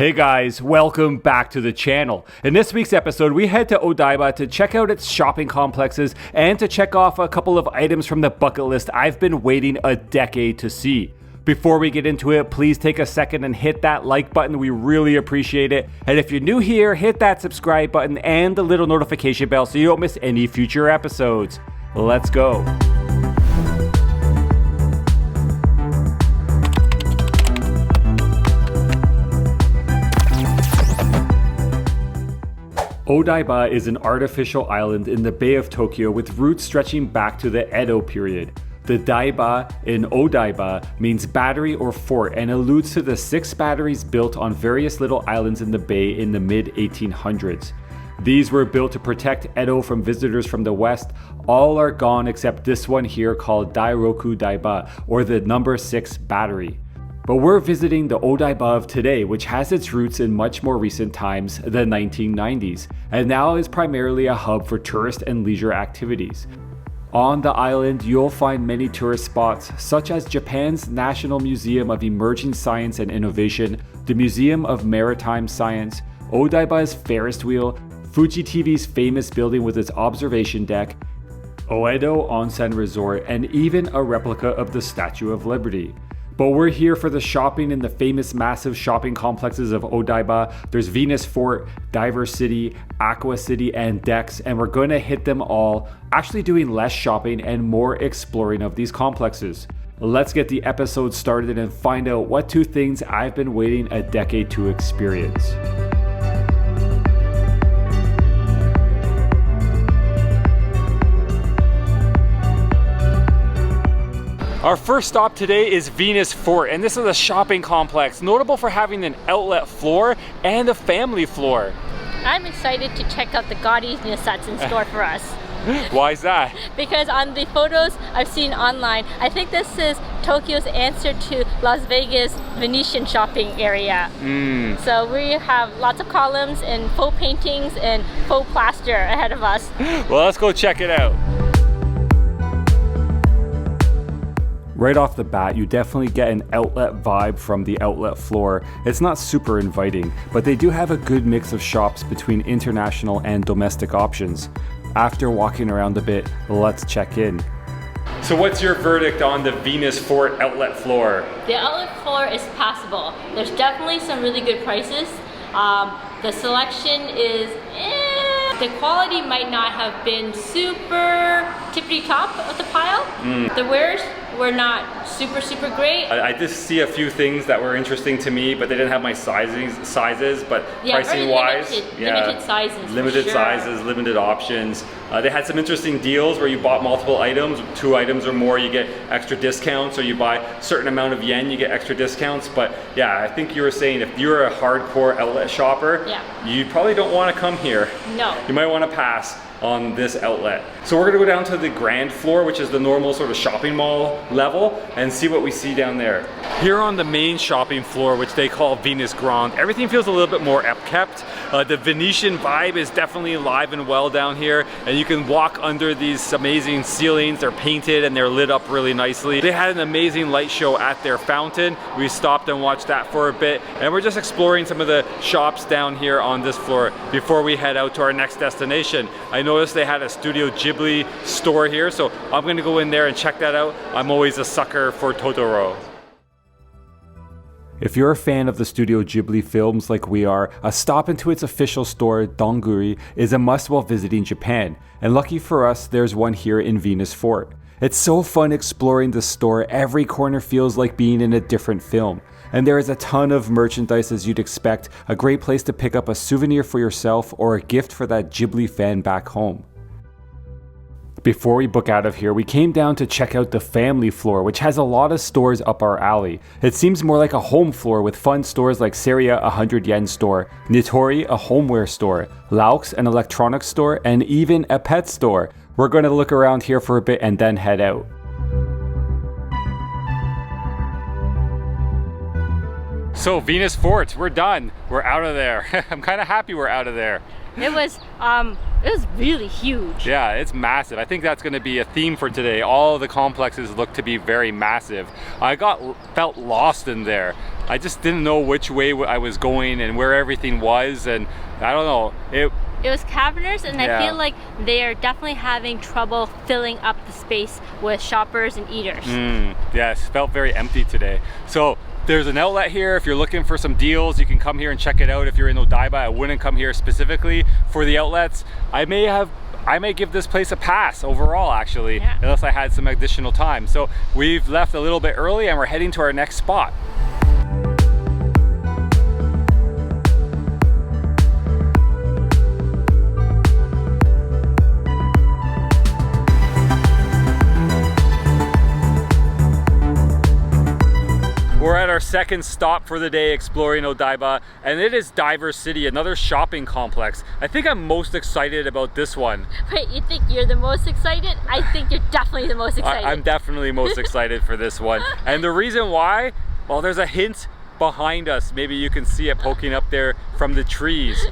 Hey guys, welcome back to the channel. In this week's episode, we head to Odaiba to check out its shopping complexes and to check off a couple of items from the bucket list I've been waiting a decade to see. Before we get into it, please take a second and hit that like button. We really appreciate it. And if you're new here, hit that subscribe button and the little notification bell so you don't miss any future episodes. Let's go. Odaiba is an artificial island in the Bay of Tokyo with roots stretching back to the Edo period. The Daiba in Odaiba means battery or fort and alludes to the 6 batteries built on various little islands in the bay in the mid-1800s. These were built to protect Edo from visitors from the west. All are gone except this one here called Dairoku Daiba, or the number 6 battery. But we're visiting the Odaiba of today, which has its roots in much more recent times, the 1990s, and now is primarily a hub for tourist and leisure activities. On the island, you'll find many tourist spots, such as Japan's National Museum of Emerging Science and Innovation, the Museum of Maritime Science, Odaiba's Ferris wheel, FujiTV's famous building with its observation deck, Oedo Onsen Resort, and even a replica of the Statue of Liberty. But we're here for the shopping in the famous massive shopping complexes of Odaiba. There's VenusFort, DiverCity, AquaCity, and Dex, and we're going to hit them all, actually doing less shopping and more exploring of these complexes. Let's get the episode started and find out what 2 things I've been waiting a decade to experience. Our first stop today is VenusFort, and this is a shopping complex notable for having an outlet floor and a family floor. I'm excited to check out the gaudiness that's in store for us. Why is that? Because on the photos I've seen online, I think this is Tokyo's answer to Las Vegas Venetian shopping area. So we have lots of columns and faux paintings and faux plaster ahead of us. Well, let's go check it out. Right off the bat, you definitely get an outlet vibe from the outlet floor. It's not super inviting, but they do have a good mix of shops between international and domestic options. After walking around a bit, let's check in. So what's your verdict on the VenusFort outlet floor? The outlet floor is passable. There's definitely some really good prices. The selection is the quality might not have been super tippity top of the pile. The wares were not super great. I did see a few things that were interesting to me, but they didn't have my sizes, but pricing wise, limited sizes. Limited sizes, limited options. They had some interesting deals where you bought multiple items, 2 items or more, you get extra discounts, or you buy a certain amount of yen, you get extra discounts. But yeah, I think you were saying if you're a hardcore outlet shopper, you probably don't want to come here. No. You might want to pass on this outlet. So we're gonna go down to the grand floor, which is the normal sort of shopping mall level, and see what we see down there. Here on the main shopping floor, which they call Venus Grand, everything feels a little bit more upkept. The Venetian vibe is definitely alive and well down here, and you can walk under these amazing ceilings. They're painted and they're lit up really nicely. They had an amazing light show at their fountain. We stopped and watched that for a bit, and we're just exploring some of the shops down here on this floor before we head out to our next destination. I noticed they had a Studio Ghibli store here, so I'm gonna go in there and check that out. I'm always a sucker for Totoro. If you're a fan of the Studio Ghibli films like we are, a stop into its official store, Donguri, is a must while visiting Japan, and lucky for us, there's one here in VenusFort. It's so fun exploring the store. Every corner feels like being in a different film. And there is a ton of merchandise as you'd expect, a great place to pick up a souvenir for yourself or a gift for that Ghibli fan back home. Before we book out of here, we came down to check out the family floor, which has a lot of stores up our alley. It seems more like a home floor with fun stores like Seria, a 100 yen store, Nitori, a homeware store, Laux, an electronics store, and even a pet store. We're going to look around here for a bit and then head out. So VenusFort, we're done. We're out of there. I'm kind of happy we're out of there. It was really huge. Yeah, it's massive. I think that's going to be a theme for today. All of the complexes look to be very massive. I felt lost in there. I just didn't know which way I was going and where everything was, and I don't know. It was cavernous, and Yeah. I feel like they are definitely having trouble filling up the space with shoppers and eaters. Yes, felt very empty today. So there's an outlet here. If you're looking for some deals, you can come here and check it out. If you're in Odaiba, I wouldn't come here specifically for the outlets. I may give this place a pass overall, actually, Yeah. unless I had some additional time. So we've left a little bit early and we're heading to our next spot. We're at our second stop for the day exploring Odaiba, and it is DiverCity, another shopping complex. I think I'm most excited about this one. Wait, you think you're the most excited? I think you're definitely the most excited. I'm definitely most excited for this one. And the reason why, well, there's a hint behind us. Maybe you can see it poking up there from the trees.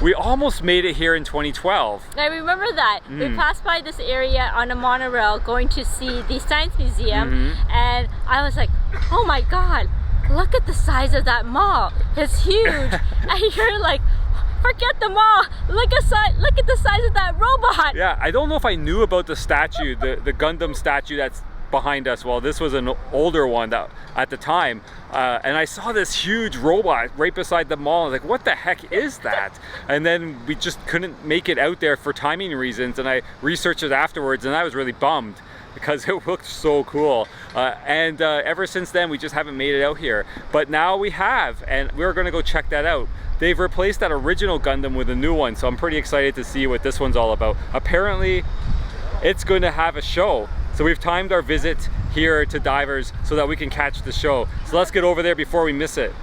We almost made it here in 2012. I remember that. We passed by this area on a monorail going to see the Science Museum, and I was like, oh my god, look at the size of that mall. It's huge. And you're like, forget the mall. Look at the size of that robot. Yeah, I don't know if I knew about the statue, the Gundam statue that's behind us. Well, this was an older one that at the time, and I saw this huge robot right beside the mall. I was like, what the heck is that? And then we just couldn't make it out there for timing reasons, and I researched it afterwards, and I was really bummed because it looked so cool. And ever since then, we just haven't made it out here. But now we have, and we're gonna go check that out. They've replaced that original Gundam with a new one, so I'm pretty excited to see what this one's all about. Apparently, it's going to have a show. So we've timed our visit here to Divers so that we can catch the show. So let's get over there before we miss it.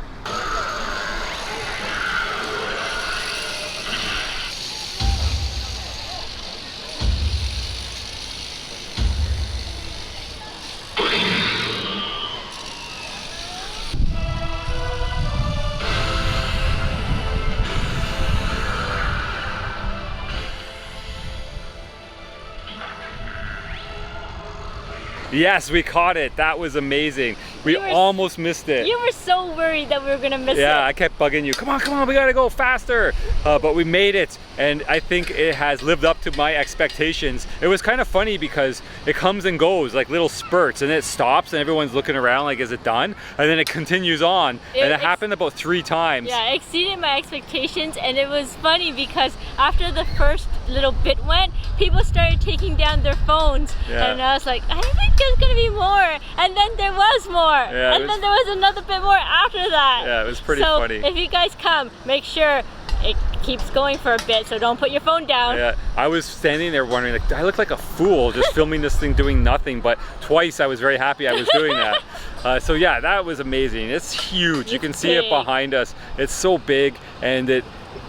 Yes, we caught it. That was amazing. We almost missed it. You were so worried that we were gonna miss it. Yeah, I kept bugging you. Come on, we gotta go faster. But we made it, and I think it has lived up to my expectations. It was kind of funny because it comes and goes like little spurts, and it stops, and everyone's looking around like, is it done? And then it continues on, and it happened about 3 times. Yeah, it exceeded my expectations, and it was funny because after the first little bit went, people started taking down their phones, and I was like, I think there's gonna be more, and then there was more, and then there was another bit more after that. Yeah, it was pretty funny. So if you guys come, make sure it keeps going for a bit, so don't put your phone down. Yeah, I was standing there wondering, like, I look like a fool just filming this thing doing nothing, but twice I was very happy I was doing that. So yeah, that was amazing. It's huge. You can see it behind us. It's so big, and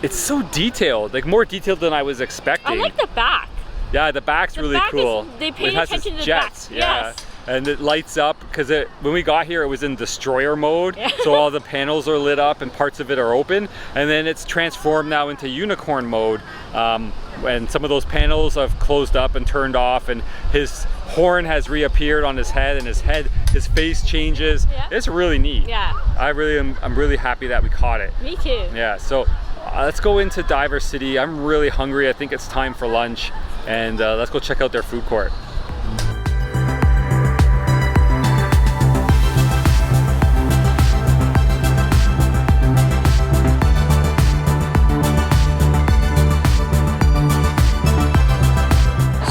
it's so detailed, like more detailed than I was expecting. I like the back. Yeah, the back's really cool. They paid it has attention its to the jets. back. Yeah. Yes. And it lights up because when we got here, it was in destroyer mode. So all the panels are lit up and parts of it are open. And then it's transformed now into unicorn mode. And some of those panels have closed up and turned off, and his horn has reappeared on his head, and his face changes. Yeah. It's really neat. Yeah. I'm really happy that we caught it. Me too. Yeah, so let's go into DiverCity. I'm really hungry. I think it's time for lunch. And let's go check out their food court.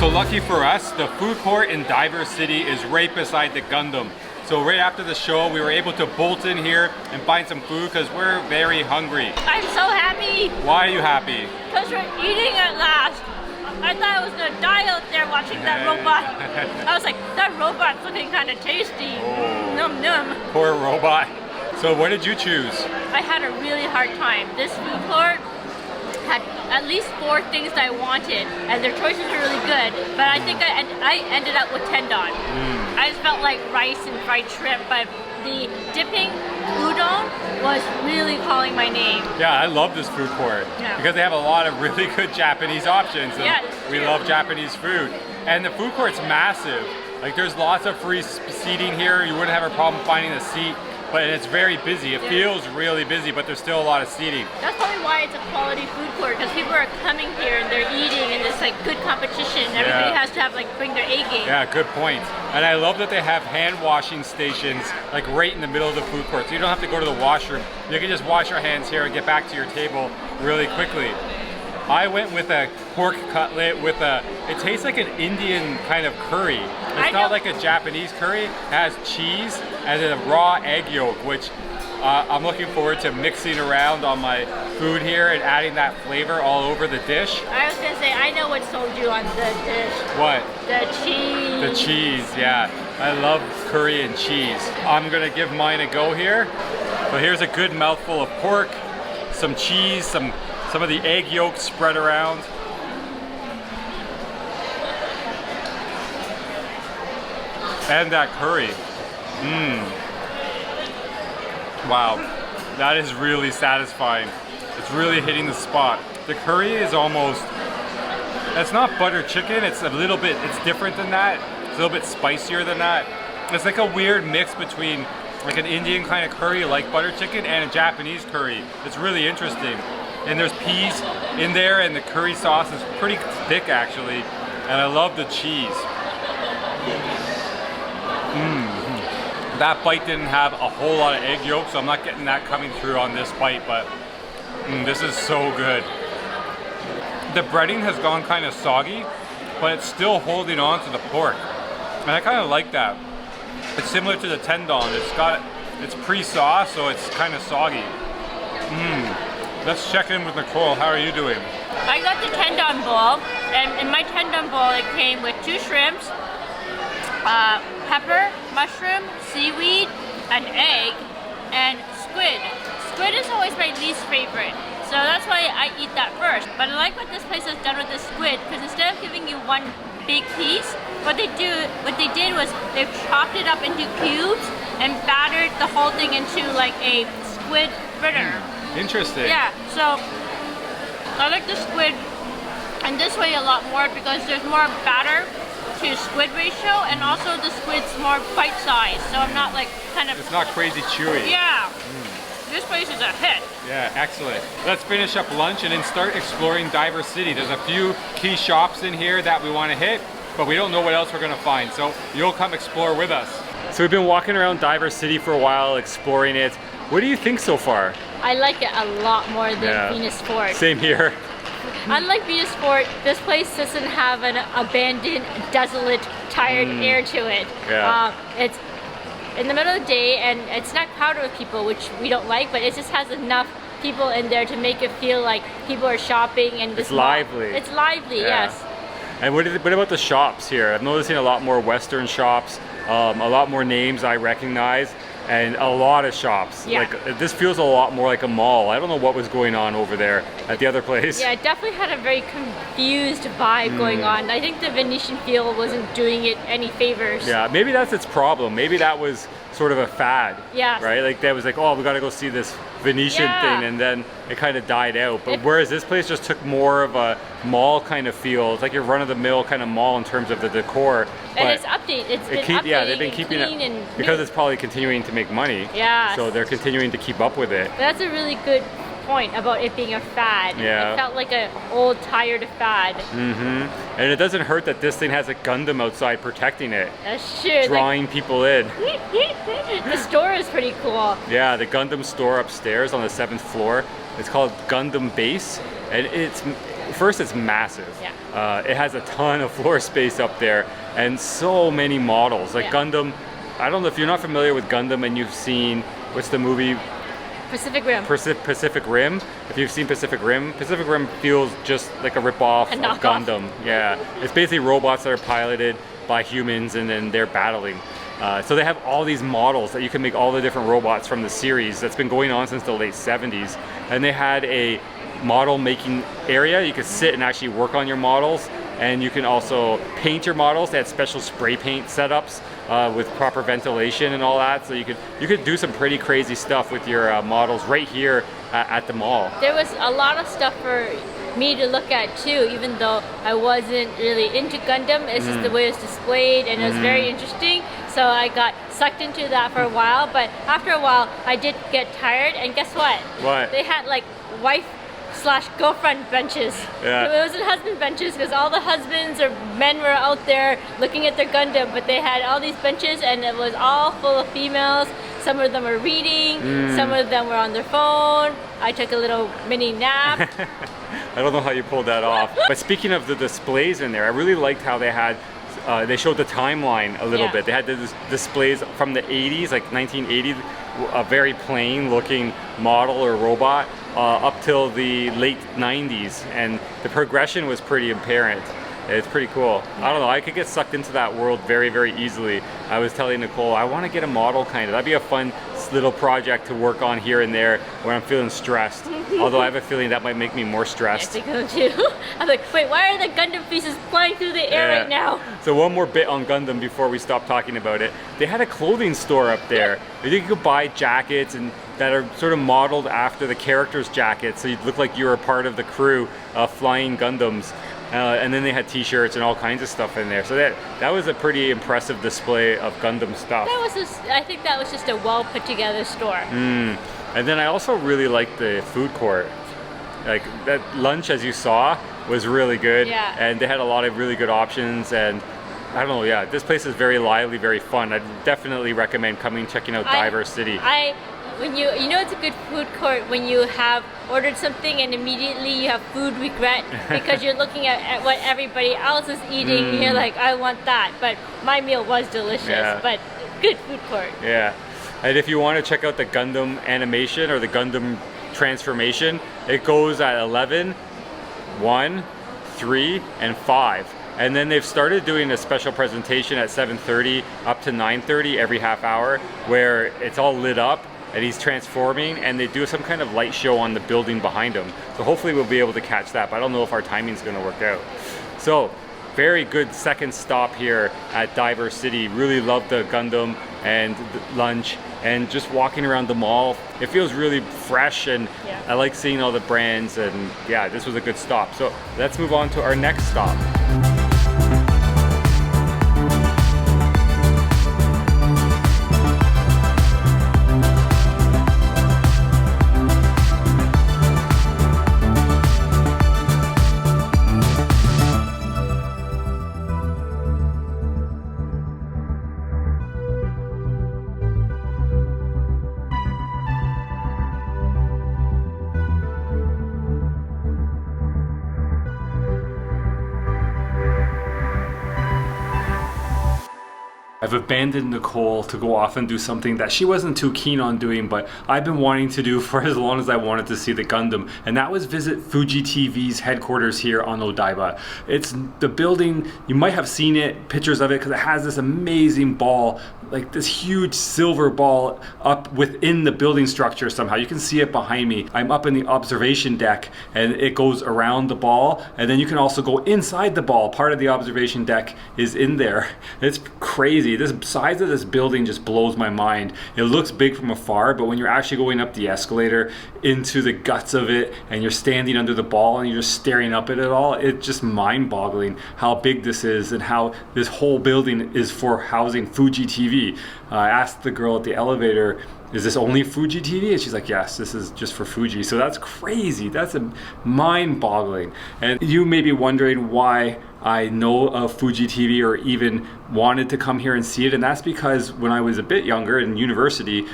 So lucky for us, the food court in DiverCity is right beside the Gundam. So right after the show, we were able to bolt in here and find some food because we're very hungry. I'm so happy. Why are you happy? Because we're eating at last. I thought I was gonna die out there watching that robot. I was like, that robot's looking kind of tasty. Num num. Poor robot. So what did you choose? I had a really hard time. This food court had at least 4 things that I wanted, and their choices were really good, but I think I ended up with tendon. I just felt like rice and fried shrimp, but the dipping udon was really calling my name. Yeah, I love this food court because they have a lot of really good Japanese options, and we love Japanese food. And the food court's massive. Like, there's lots of free seating here. You wouldn't have a problem finding a seat. but it's very busy. It feels really busy, but there's still a lot of seating. That's probably why it's a quality food court, because people are coming here and they're eating, and it's like good competition. Everybody has to have like bring their A game. Yeah, good point. And I love that they have hand washing stations like right in the middle of the food court, so you don't have to go to the washroom. You can just wash your hands here and get back to your table really quickly. I went with a pork cutlet with it tastes like an Indian kind of curry. It's not like a Japanese curry. It has cheese and then a raw egg yolk, which I'm looking forward to mixing around on my food here and adding that flavor all over the dish. I was gonna say, I know what sold you on the dish. What? The cheese. The cheese, yeah. I love curry and cheese. I'm gonna give mine a go here. So here's a good mouthful of pork, some cheese, some of the egg yolk spread around. And that curry. Wow, that is really satisfying. It's really hitting the spot. The curry is almost, it's not butter chicken, it's a little bit, it's different than that. It's a little bit spicier than that. It's like a weird mix between like an Indian kind of curry like butter chicken and a Japanese curry. It's really interesting. And there's peas in there, and the curry sauce is pretty thick actually. And I love the cheese. That bite didn't have a whole lot of egg yolk, so I'm not getting that coming through on this bite, but this is so good. The breading has gone kind of soggy, but it's still holding on to the pork. And I kind of like that. It's similar to the tendon. It's pre-sauce, so it's kind of soggy. Let's check in with Nicole. How are you doing? I got the tendon bowl, and in my tendon bowl it came with 2 shrimps, pepper, mushroom, seaweed, an egg, and squid. Squid is always my least favorite, so that's why I eat that first. But I like what this place has done with the squid, because instead of giving you one big piece, what they did was they've chopped it up into cubes and battered the whole thing into like a squid fritter. Interesting. Yeah, so I like the squid in this way a lot more because there's more batter to squid ratio, and also the squid's more bite size, so I'm not like kind of... It's not crazy chewy. Yeah. This place is a hit. Yeah, excellent. Let's finish up lunch and then start exploring DiverCity. There's a few key shops in here that we want to hit, but we don't know what else we're going to find, so you'll come explore with us. So we've been walking around DiverCity for a while, exploring it. What do you think so far? I like it a lot more than VenusFort. Same here. Unlike VenusFort, this place doesn't have an abandoned, desolate, tired air to it. Yeah. It's in the middle of the day, and it's not crowded with people, which we don't like, but it just has enough people in there to make it feel like people are shopping, and it's lively. It's lively, yes. And what about the shops here? I'm noticing a lot more Western shops, a lot more names I recognize, and a lot of shops. Yeah. Like this feels a lot more like a mall. I don't know what was going on over there at the other place. Yeah, it definitely had a very confused vibe going on. I think the Venetian feel wasn't doing it any favors. Yeah, maybe that's its problem. Maybe that was sort of a fad. Yeah. Right? Like that was like, oh, we gotta go see this Venetian thing, and then it kind of died out. But whereas this place just took more of a mall kind of feel. It's like your run-of-the-mill kind of mall in terms of the decor. And it's updated. Yeah, they've been keeping it because it's probably continuing to make money. Yeah. So they're continuing to keep up with it. That's a really good point about it being a fad. Yeah. It felt like an old, tired fad. And it doesn't hurt that this thing has a Gundam outside protecting it. That's true. Drawing people in. The store is pretty cool. Yeah, the Gundam store upstairs on the 7th floor. It's called Gundam Base, and it's massive. Yeah. It has a ton of floor space up there, and so many models. Like Gundam, I don't know if you're not familiar with Gundam and you've seen, what's the movie? Pacific Rim. Pacific Rim. If you've seen Pacific Rim feels just like a ripoff of Gundam. Yeah, it's basically robots that are piloted by humans, and then they're battling. So they have all these models that you can make all the different robots from the series that's been going on since the late 70s. And they had a model making area. You could sit and actually work on your models, and you can also paint your models. They had special spray paint setups with proper ventilation and all that, so you could do some pretty crazy stuff with your models right here at the mall. There was a lot of stuff for me to look at too, even though I wasn't really into Gundam. It's just the way it's displayed, and it was very interesting. So I got sucked into that for a while, but after a while I did get tired, and guess what? What? They had like wife/girlfriend benches. Yeah. It wasn't husband benches because all the husbands or men were out there looking at their Gundam, but they had all these benches and it was all full of females. Some of them were reading, some of them were on their phone. I took a little mini nap. I don't know how you pulled that off. But speaking of the displays in there, I really liked how they had they showed the timeline a little bit. They had the displays from the 80s, like 1980, a very plain looking model or robot, up till the late 90s, and the progression was pretty apparent. It's pretty cool. I don't know, I could get sucked into that world very, very easily. I was telling Nicole, I want to get a model kind of. That'd be a fun little project to work on here and there when I'm feeling stressed. Although I have a feeling that might make me more stressed. I think so too. I'm like, wait, why are the Gundam pieces flying through the air right now? So one more bit on Gundam before we stop talking about it. They had a clothing store up there. You could buy jackets and that are sort of modeled after the characters' jackets, so you'd look like you were a part of the crew flying Gundams. And then they had t-shirts and all kinds of stuff in there. So that was a pretty impressive display of Gundam stuff. That was I think that was just a well put together store. And then I also really liked the food court. Like that lunch, as you saw, was really good. Yeah. And they had a lot of really good options, and I don't know, yeah, this place is very lively, very fun. I'd definitely recommend checking out DiverCity. When you know it's a good food court when you have ordered something and immediately you have food regret because you're looking at what everybody else is eating and you're like, I want that. But my meal was delicious, but good food court. Yeah, and if you want to check out the Gundam animation or the Gundam transformation, it goes at 11, 1, 3, and 5. And then they've started doing a special presentation at 7:30 up to 9:30 every half hour where it's all lit up and he's transforming, and they do some kind of light show on the building behind him. So hopefully we'll be able to catch that, but I don't know if our timing's gonna work out. So, very good second stop here at DiverCity. Really love the Gundam and the lunch and just walking around the mall. It feels really fresh, and I like seeing all the brands, and yeah, this was a good stop. So let's move on to our next stop. I've abandoned Nicole to go off and do something that she wasn't too keen on doing, but I've been wanting to do for as long as I wanted to see the Gundam, and that was visit FujiTV's headquarters here on Odaiba. It's the building, you might have seen it, pictures of it, because it has this amazing ball, like this huge silver ball up within the building structure somehow. You can see it behind me. I'm up in the observation deck, and it goes around the ball, and then you can also go inside the ball. Part of the observation deck is in there. It's crazy. The size of this building just blows my mind. It looks big from afar, but when you're actually going up the escalator into the guts of it and you're standing under the ball and you're just staring up at it all, it's just mind-boggling how big this is and how this whole building is for housing FujiTV. I asked the girl at the elevator, is this only FujiTV? And she's like, yes, this is just for Fuji. So that's crazy. That's mind-boggling. And you may be wondering why I know of FujiTV or even wanted to come here and see it, and that's because when I was a bit younger in university,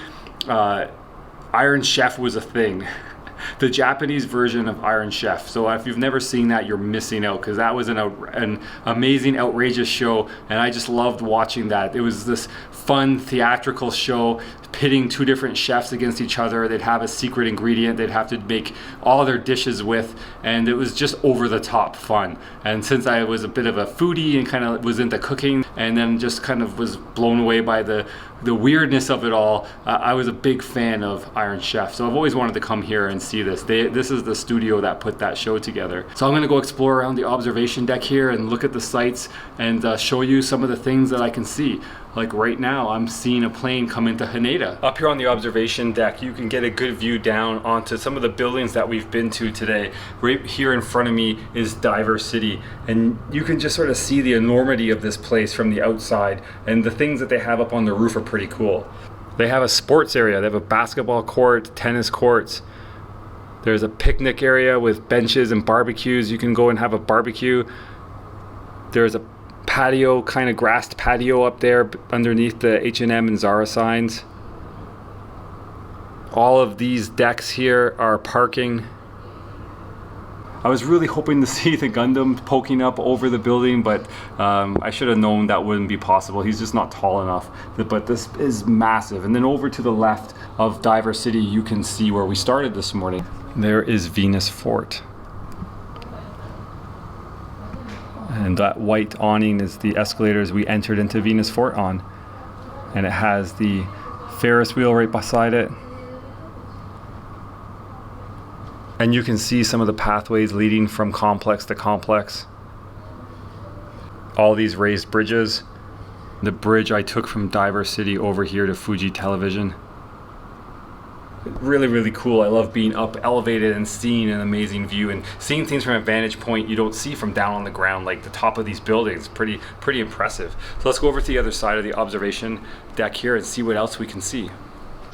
Iron Chef was a thing. The Japanese version of Iron Chef. So if you've never seen that, you're missing out, because that was an amazing, outrageous show, and I just loved watching that. It was this fun theatrical show pitting two different chefs against each other. They'd have a secret ingredient they'd have to make all their dishes with, and it was just over the top fun. And since I was a bit of a foodie and kind of was into cooking, and then just kind of was blown away by the weirdness of it all, I was a big fan of Iron Chef. So I've always wanted to come here and see this. This is the studio that put that show together. So I'm gonna go explore around the observation deck here and look at the sites and show you some of the things that I can see. Like right now, I'm seeing a plane come into Haneda. Up here on the observation deck, you can get a good view down onto some of the buildings that we've been to today. Right here in front of me is DiverCity, and you can just sort of see the enormity of this place from the outside, and the things that they have up on the roof are pretty cool. They have a sports area. They have a basketball court, tennis courts. There's a picnic area with benches and barbecues. You can go and have a barbecue. There's a patio, kind of grassed patio up there underneath the H&M and Zara signs. All of these decks here are parking. I was really hoping to see the Gundam poking up over the building, but I should have known that wouldn't be possible. He's just not tall enough. But this is massive. And then over to the left of DiverCity, you can see where we started this morning. There is VenusFort. And that white awning is the escalators we entered into VenusFort on. And it has the Ferris wheel right beside it. And you can see some of the pathways leading from complex to complex. All these raised bridges. The bridge I took from DiverCity over here to Fuji Television. Really, really cool. I love being up elevated and seeing an amazing view and seeing things from a vantage point you don't see from down on the ground, like the top of these buildings. Pretty impressive. So let's go over to the other side of the observation deck here and see what else we can see.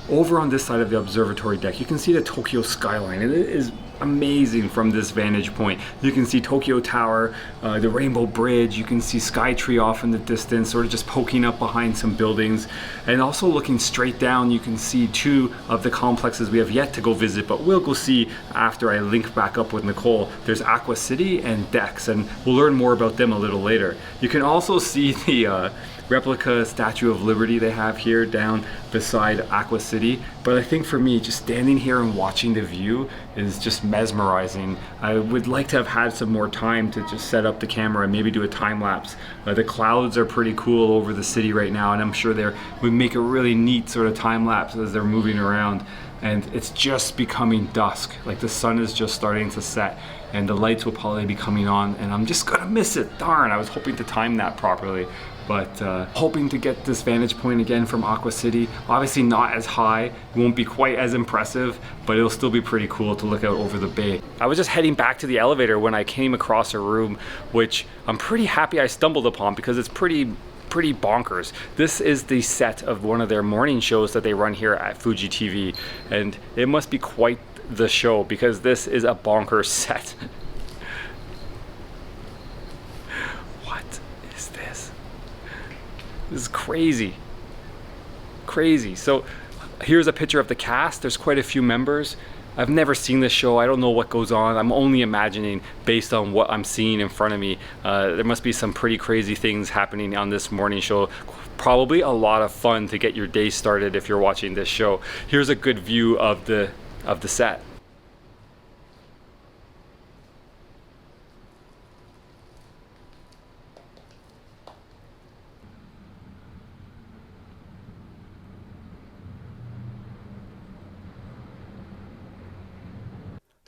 Over on this side of the observatory deck, you can see the Tokyo skyline. It is amazing from this vantage point. You can see Tokyo Tower, the Rainbow Bridge. You can see Skytree off in the distance, sort of just poking up behind some buildings. And also looking straight down, you can see two of the complexes we have yet to go visit, but we'll go see after I link back up with Nicole. There's AquaCity and Dex, and we'll learn more about them a little later. You can also see the replica Statue of Liberty they have here down beside AquaCity. But I think for me, just standing here and watching the view is just mesmerizing. I would like to have had some more time to just set up the camera and maybe do a time lapse. The clouds are pretty cool over the city right now, and I'm sure they would make a really neat sort of time lapse as they're moving around. And it's just becoming dusk. Like the sun is just starting to set and the lights will probably be coming on, and I'm just gonna miss it. Darn, I was hoping to time that properly. But hoping to get this vantage point again from AquaCity. Obviously not as high, won't be quite as impressive, but it'll still be pretty cool to look out over the bay. I was just heading back to the elevator when I came across a room which I'm pretty happy I stumbled upon because it's pretty bonkers. This is the set of one of their morning shows that they run here at FujiTV, and it must be quite the show because this is a bonkers set. What is this? This is crazy. So here's a picture of the cast. There's quite a few members. I've never seen this show. I don't know what goes on. I'm only imagining based on what I'm seeing in front of me. There must be some pretty crazy things happening on this morning show. Probably a lot of fun to get your day started if you're watching this show. Here's a good view of the set.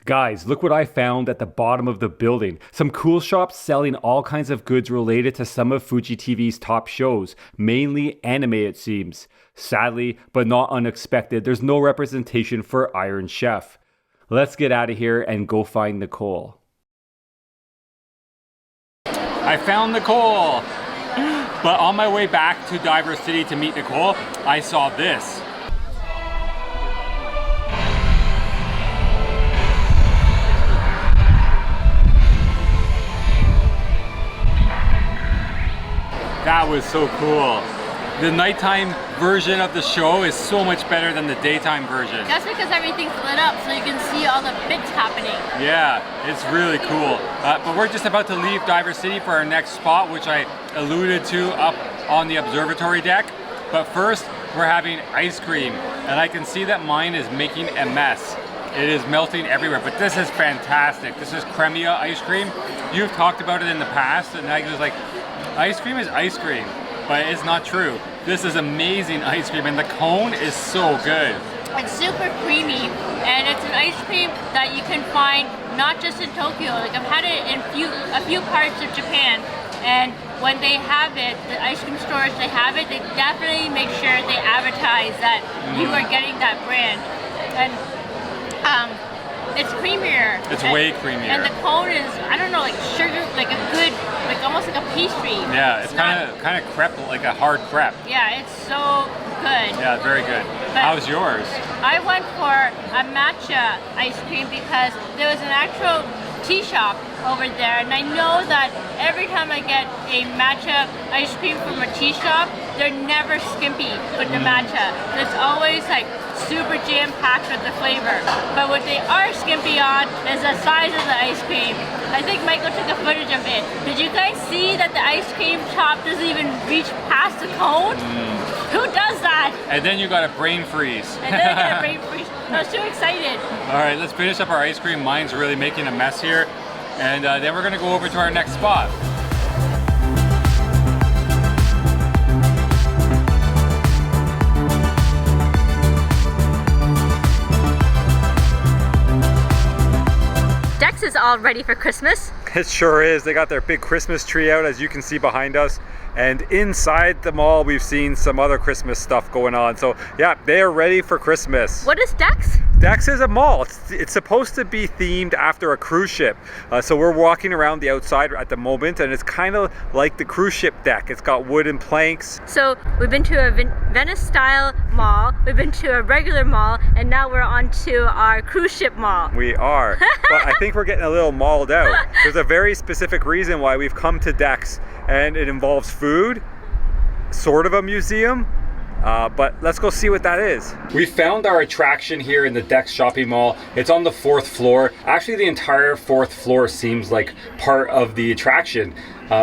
Guys, look what I found at the bottom of the building. Some cool shops selling all kinds of goods related to some of FujiTV's top shows, mainly anime it seems. Sadly, but not unexpected, there's no representation for Iron Chef. Let's get out of here and go find Nicole. I found Nicole! But on my way back to DiverCity to meet Nicole, I saw this. That was so cool. The nighttime version of the show is so much better than the daytime version. That's because everything's lit up so you can see all the bits happening. Yeah, it's really cool. But we're just about to leave DiverCity for our next spot, which I alluded to up on the observatory deck. But first, we're having ice cream. And I can see that mine is making a mess. It is melting everywhere, but this is fantastic. This is Cremia ice cream. You've talked about it in the past, and I was like, ice cream is ice cream, but it's not true. This is amazing ice cream, and the cone is so good. It's super creamy, and it's an ice cream that you can find not just in Tokyo. Like I've had it in a few parts of Japan, and when they have it, the ice cream stores they have it, they definitely make sure they advertise that you are getting that brand. And it's creamier. It's way creamier. And the cone is, I don't know, like sugar, like a good like almost like a pastry. Yeah, it's kind of crepe, like a hard crepe. Yeah, it's so good. Yeah, very good. But how's yours? I went for a matcha ice cream because there was an actual tea shop over there, and I know that every time I get a matcha ice cream from a tea shop, they're never skimpy with the matcha. It's always like super jam-packed with the flavor. But what they are skimpy on is the size of the ice cream. I think Michael took a footage of it. Did you guys see that the ice cream top doesn't even reach past the cone? Who does that? And then you got a brain freeze. And then I got a brain freeze. I was too excited. All right, let's finish up our ice cream. Mine's really making a mess here. And then we're gonna go over to our next spot. Dex is all ready for Christmas. It sure is. They got their big Christmas tree out, as you can see behind us. And inside the mall, we've seen some other Christmas stuff going on. So yeah, they are ready for Christmas. What is Dex? Dex is a mall. It's supposed to be themed after a cruise ship. So we're walking around the outside at the moment, and it's kind of like the cruise ship deck. It's got wooden planks. So we've been to a Venice style mall, we've been to a regular mall, and now we're on to our cruise ship mall. We are. But I think we're getting a little mauled out. There's a very specific reason why we've come to Dex, and it involves food, sort of a museum, but let's go see what that is. We found our attraction here in the Dex shopping mall. It's on the 4th floor. Actually, the entire 4th floor seems like part of the attraction.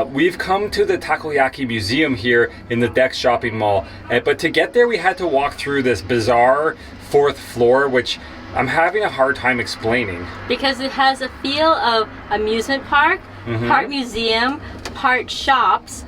We've come to the Takoyaki Museum here in the Dex shopping mall, but to get there we had to walk through this bizarre 4th floor, which I'm having a hard time explaining. Because it has a feel of amusement park, part museum, part shops.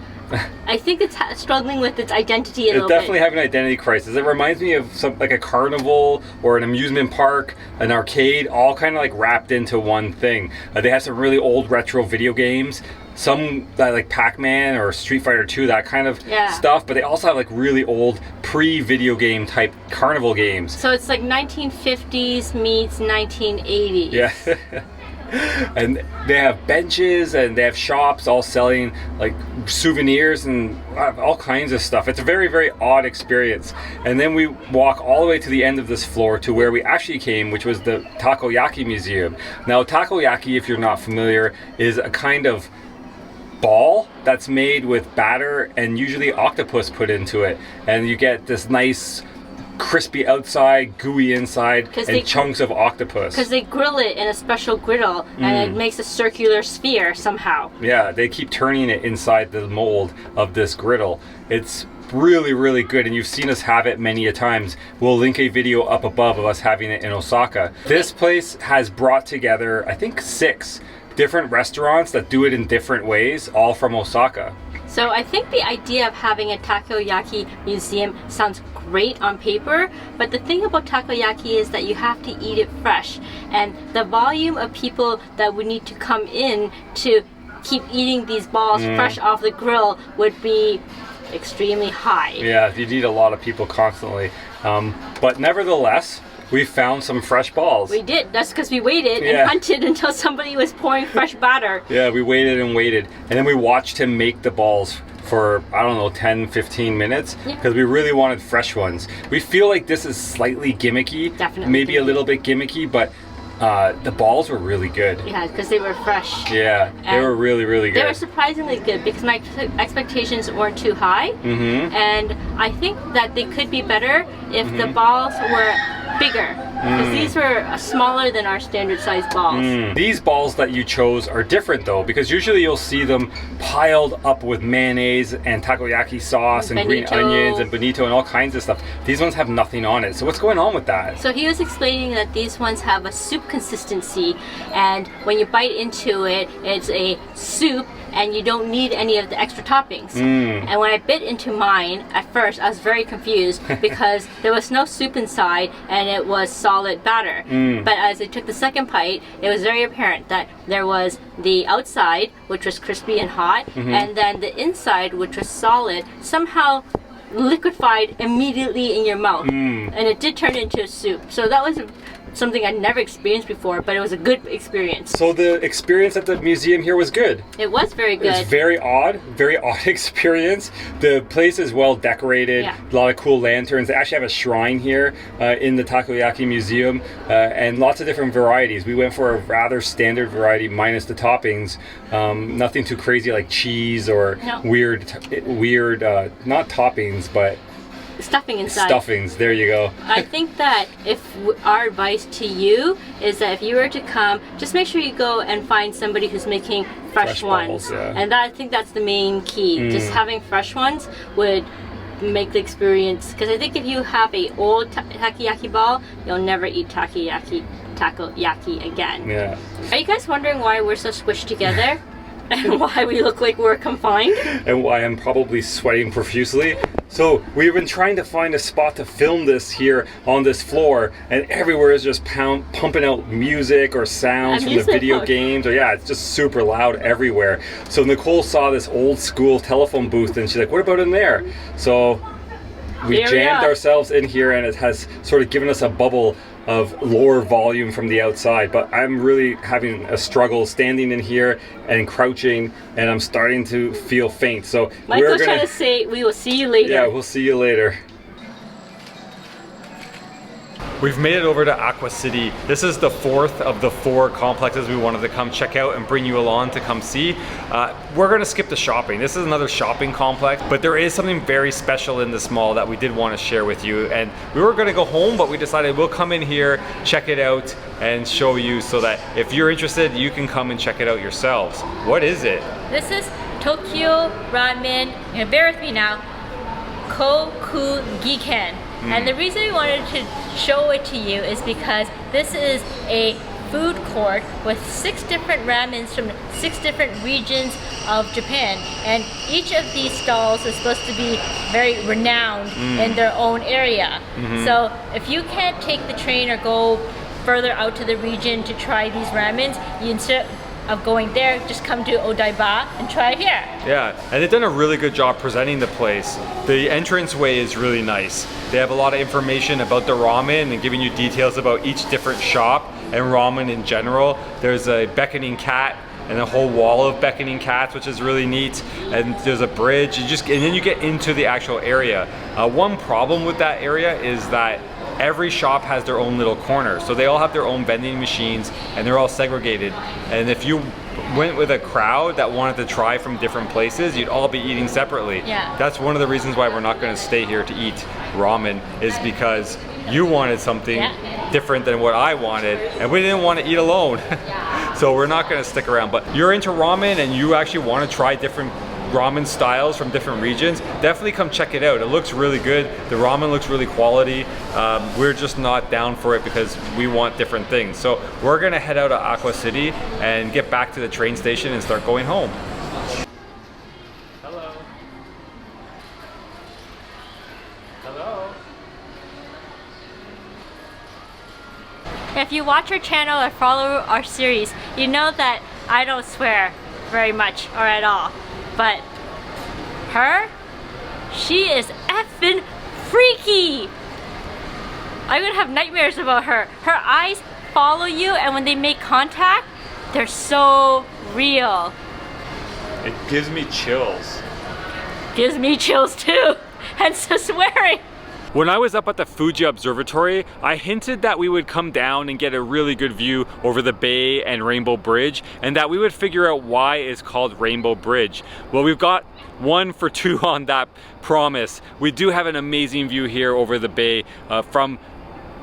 I think it's struggling with its identity a little bit. It's definitely having an identity crisis. It reminds me of like a carnival or an amusement park, an arcade, all kind of like wrapped into one thing. They have some really old retro video games, some like Pac-Man or Street Fighter 2, that kind of stuff, but they also have like really old pre-video game type carnival games. So it's like 1950s meets 1980s. Yeah. And they have benches and they have shops all selling like souvenirs and all kinds of stuff. It's a very, very odd experience. And then we walk all the way to the end of this floor to where we actually came, which was the Takoyaki Museum. Now, takoyaki, if you're not familiar, is a kind of ball that's made with batter and usually octopus put into it. And you get this nice crispy outside, gooey inside, and chunks of octopus. Because they grill it in a special griddle, and it makes a circular sphere somehow. Yeah, they keep turning it inside the mold of this griddle. It's really, really good, and you've seen us have it many a times. We'll link a video up above of us having it in Osaka. This place has brought together, I think, 6 different restaurants that do it in different ways, all from Osaka. So I think the idea of having a takoyaki museum sounds great on paper, but the thing about takoyaki is that you have to eat it fresh, and the volume of people that would need to come in to keep eating these balls fresh off the grill would be extremely high. Yeah, you need a lot of people constantly, but nevertheless, we found some fresh balls. We did. That's because we waited and hunted until somebody was pouring fresh batter. Yeah, we waited and waited. And then we watched him make the balls for, I don't know, 10, 15 minutes. Because we really wanted fresh ones. We feel like this is slightly gimmicky. Definitely. Maybe a little bit gimmicky, but the balls were really good. Yeah, because they were fresh. Yeah, they were really, really good. They were surprisingly good because my expectations weren't too high. And I think that they could be better if the balls were bigger, because these were smaller than our standard size balls. These balls that you chose are different though, because usually you'll see them piled up with mayonnaise and takoyaki sauce and green onions and bonito and all kinds of stuff. These ones have nothing on it. So what's going on with that? So he was explaining that these ones have a soup consistency, and when you bite into it, it's a soup and you don't need any of the extra toppings. And when I bit into mine, at first I was very confused because there was no soup inside and it was solid batter. But as I took the second bite, it was very apparent that there was the outside, which was crispy and hot, and then the inside, which was solid, somehow liquefied immediately in your mouth. And it did turn into a soup. So that was something I'd never experienced before, but it was a good experience. So the experience at the museum here was good. It was very good. It was very odd experience. The place is well decorated, a lot of cool lanterns. They actually have a shrine here in the Takoyaki Museum, and lots of different varieties. We went for a rather standard variety minus the toppings. Nothing too crazy like cheese or weird, not toppings, but stuffing inside. Stuffings, there you go. I think that our advice to you is that if you were to come, just make sure you go and find somebody who's making fresh ones. Balls, and I think that's the main key. Just having fresh ones would make the experience, because I think if you have a old takoyaki ball, you'll never eat takoyaki again. Yeah. Are you guys wondering why we're so squished together? And why we look like we're confined? And why I'm probably sweating profusely. So we've been trying to find a spot to film this here on this floor, and everywhere is just pumping out music or sounds from the video games. Or it's just super loud everywhere. So Nicole saw this old school telephone booth and she's like, what about in there? So we jammed ourselves in here, and it has sort of given us a bubble of lower volume from the outside, but I'm really having a struggle standing in here and crouching, and I'm starting to feel faint. So Michael's trying to say we will see you later. Yeah, we'll see you later. We've made it over to AquaCity. This is the fourth of the 4 complexes we wanted to come check out and bring you along to come see. We're gonna skip the shopping. This is another shopping complex, but there is something very special in this mall that we did want to share with you. And we were gonna go home, but we decided we'll come in here, check it out, and show you, so that if you're interested, you can come and check it out yourselves. What is it? This is Tokyo Ramen, and bear with me now, Kokugiken. And the reason we wanted to show it to you is because this is a food court with 6 different ramens from 6 different regions of Japan, and each of these stalls is supposed to be very renowned in their own area. So if you can't take the train or go further out to the region to try these ramens, you instead of going there, just come to Odaiba and try it here. Yeah, and they've done a really good job presenting the place. The entranceway is really nice. They have a lot of information about the ramen and giving you details about each different shop and ramen in general. There's a beckoning cat and a whole wall of beckoning cats, which is really neat. And there's a bridge, and then you get into the actual area. One problem with that area is that every shop has their own little corner. So they all have their own vending machines, and they're all segregated. And if you went with a crowd that wanted to try from different places, you'd all be eating separately. That's one of the reasons why we're not gonna stay here to eat ramen, is because you wanted something different than what I wanted, and we didn't want to eat alone. So we're not gonna stick around. But you're into ramen and you actually want to try different ramen styles from different regions, definitely come check it out. It looks really good. The ramen looks really quality. We're just not down for it because we want different things. So we're gonna head out to AquaCity and get back to the train station and start going home. Hello. Hello. If you watch our channel or follow our series, you know that I don't swear very much or at all. But her, she is effing freaky. I'm gonna have nightmares about her. Her eyes follow you, and when they make contact, they're so real. It gives me chills. Gives me chills too, hence the swearing. When I was up at the Fuji Observatory, I hinted that we would come down and get a really good view over the bay and Rainbow Bridge, and that we would figure out why it's called Rainbow Bridge. Well, we've got 1 for 2 on that promise. We do have an amazing view here over the bay. From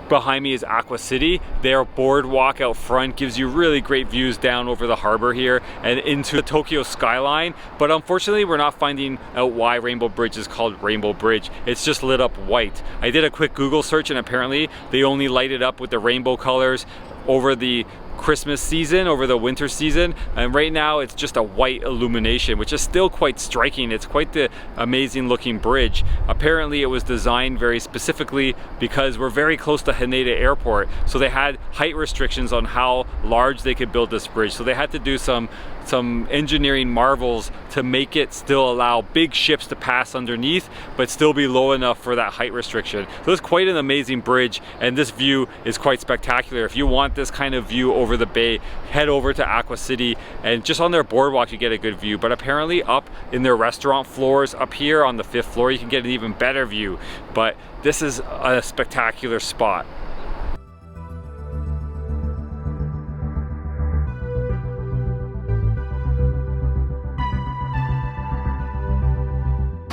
behind me is AquaCity. Their boardwalk out front gives you really great views down over the harbor here and into the Tokyo skyline. But unfortunately, we're not finding out why Rainbow Bridge is called Rainbow Bridge. It's just lit up white. I did a quick Google search, and apparently they only light it up with the rainbow colors over the Christmas season, over the winter season, and right now it's just a white illumination, which is still quite striking. It's quite the amazing looking bridge. Apparently it was designed very specifically because we're very close to Haneda Airport, so they had height restrictions on how large they could build this bridge, so they had to do some some engineering marvels to make it still allow big ships to pass underneath, but still be low enough for that height restriction. So it's quite an amazing bridge, and this view is quite spectacular. If you want this kind of view over the bay, head over to AquaCity, and just on their boardwalk you get a good view. But apparently up in their restaurant floors up here on the 5th floor, you can get an even better view. But this is a spectacular spot.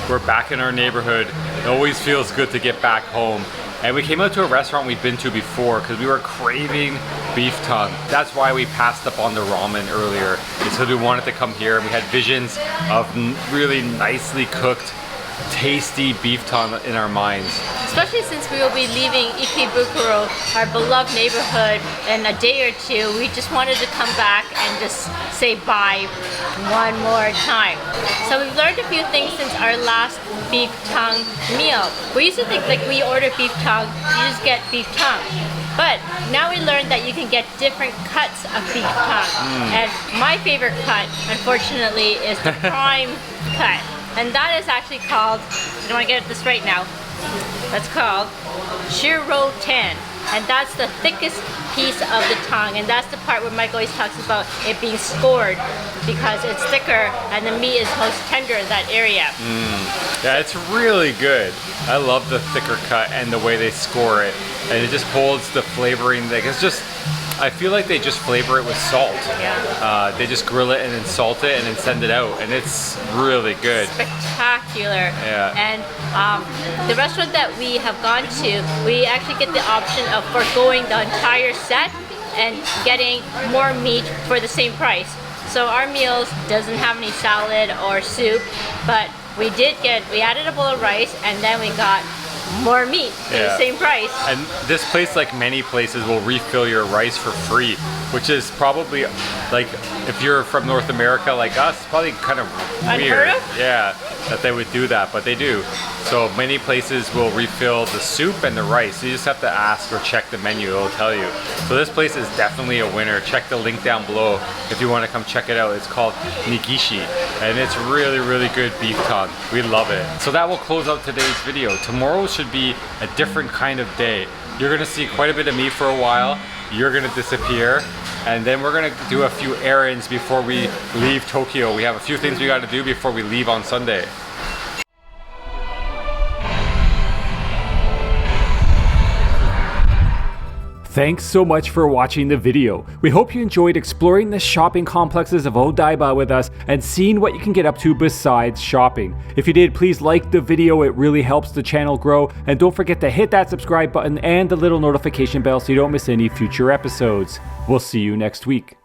We're back in our neighborhood. It always feels good to get back home. And we came out to a restaurant we've been to before because we were craving beef tongue. That's why we passed up on the ramen earlier. It's because we wanted to come here and we had visions of really nicely cooked, tasty beef tongue in our minds. Especially since we will be leaving Ikebukuro, our beloved neighborhood, in a day or two. We just wanted to come back and just say bye one more time. So we've learned a few things since our last beef tongue meal. We used to think like we order beef tongue, you just get beef tongue. But now we learned that you can get different cuts of beef tongue. And my favorite cut, unfortunately, is the prime cut. And that is actually called, I don't want to get this right now, that's called Shiro Ten. And that's the thickest piece of the tongue, and that's the part where Mike always talks about it being scored because it's thicker and the meat is most tender in that area. Yeah, it's really good. I love the thicker cut and the way they score it, and it just holds the flavoring. Like, it's just, I feel like they just flavor it with salt. Yeah. They just grill it and then salt it and then send it out, and it's really good. Spectacular. Yeah. And the restaurant that we have gone to, we actually get the option of foregoing the entire set and getting more meat for the same price. So our meals doesn't have any salad or soup, but we added a bowl of rice and then we got more meat for the same price. And this place, like many places, will refill your rice for free, which is probably, like, if you're from North America like us, probably kind of weird. Yeah, that they would do that, but they do. So many places will refill the soup and the rice. You just have to ask or check the menu, it'll tell you. So this place is definitely a winner. Check the link down below if you want to come check it out. It's called Negishi, and it's really, really good beef tongue. We love it. So that will close out today's video. Tomorrow should be a different kind of day. You're gonna see quite a bit of me for a while. You're gonna disappear, and then we're gonna do a few errands before we leave Tokyo. We have a few things we gotta do before we leave on Sunday. Thanks so much for watching the video. We hope you enjoyed exploring the shopping complexes of Odaiba with us and seeing what you can get up to besides shopping. If you did, please like the video. It really helps the channel grow. And don't forget to hit that subscribe button and the little notification bell so you don't miss any future episodes. We'll see you next week.